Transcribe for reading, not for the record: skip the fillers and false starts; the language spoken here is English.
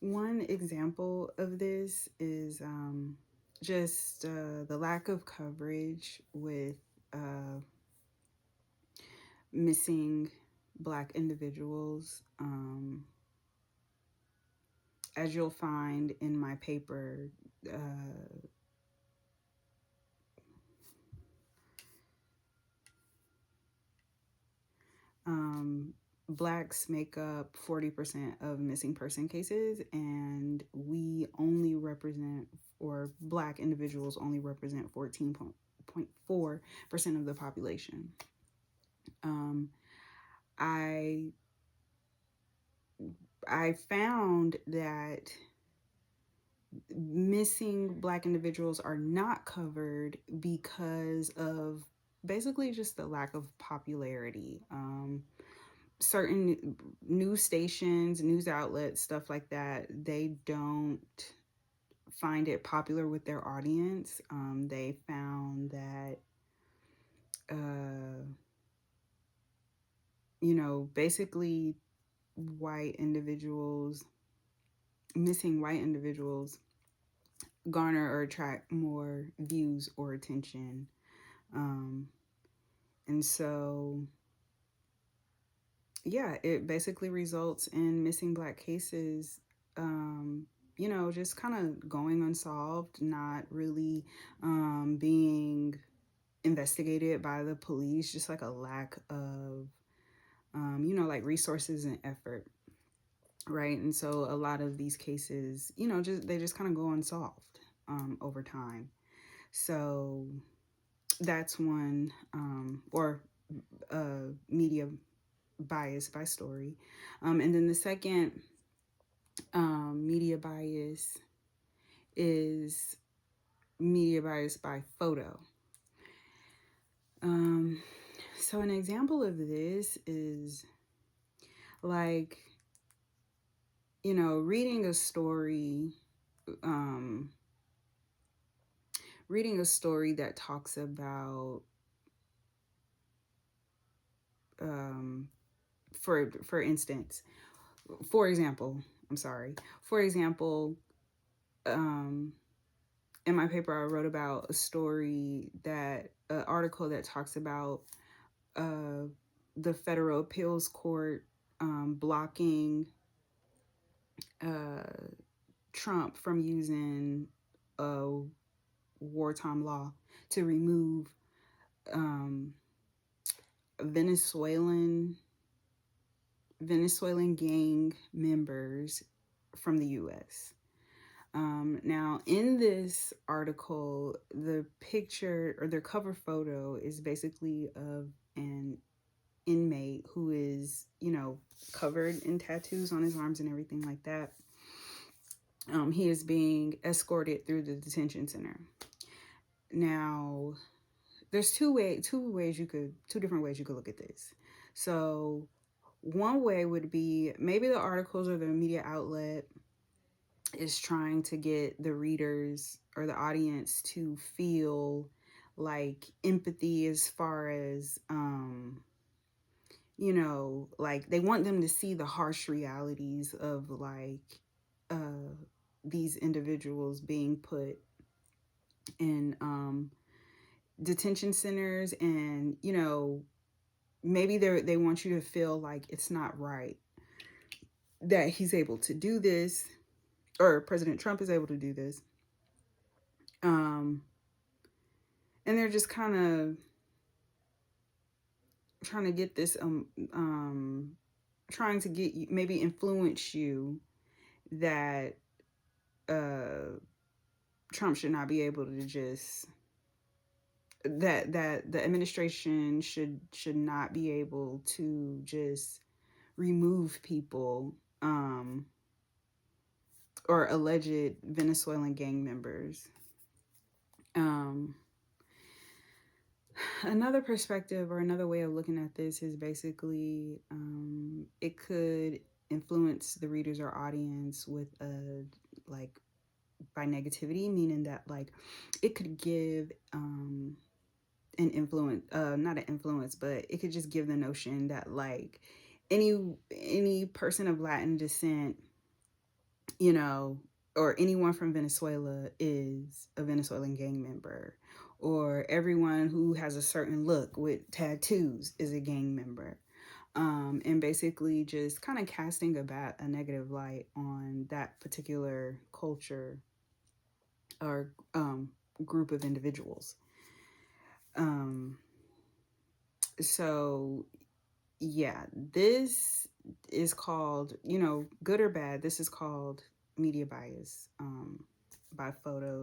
One example of this is just the lack of coverage with uh, missing Black individuals. As you'll find in my paper, uh, um, Blacks make up 40% of missing person cases, and we only represent, or Black individuals only represent 14.4% of the population. Um, I I found that missing Black individuals are not covered because of basically just the lack of popularity. Certain news stations, news outlets, stuff like that, they don't find it popular with their audience. They found that, uh, basically white individuals, missing white individuals, garner or attract more views or attention. Um, and so, yeah, it basically results in missing Black cases, just kind of going unsolved, not really being investigated by the police, just like a lack of, like resources and effort. Right. And so a lot of these cases, they just kind of go unsolved over time. So that's one, or media bias by story. And then the second media bias is media bias by photo. Um, so an example of this is like, reading a story, um, that talks about, um, for instance, for example, I'm sorry, for example, um, in my paper, I wrote about a story an article that talks about uh, the federal appeals court blocking uh, Trump from using a wartime law to remove um, Venezuelan gang members from the U.S. Now, in this article, the picture or their cover photo is basically of an inmate who is, covered in tattoos on his arms and everything like that. He is being escorted through the detention center. Now, there's two different ways you could look at this. So, one way would be maybe the articles or the media outlet is trying to get the readers or the audience to feel like empathy as far as like they want them to see the harsh realities of like uh these individuals being put in detention centers, and maybe they want you to feel like it's not right that he's able to do this, or President Trump is able to do this. um and they're just kind of trying to get this trying to get you, maybe influence you that uh Trump should not be able to just that the administration should not be able to just remove people, or alleged Venezuelan gang members. um Another perspective or another way of looking at this is basically, it could influence the readers or audience with a like by negativity, meaning that like it could give an influence, not an influence, but it could just give the notion that like any person of Latin descent you know, or anyone from Venezuela is a Venezuelan gang member, or everyone who has a certain look with tattoos is a gang member. And basically just kind of casting a negative light on that particular culture or group of individuals. Um, so yeah, this is called, good or bad, this is called media bias by photo.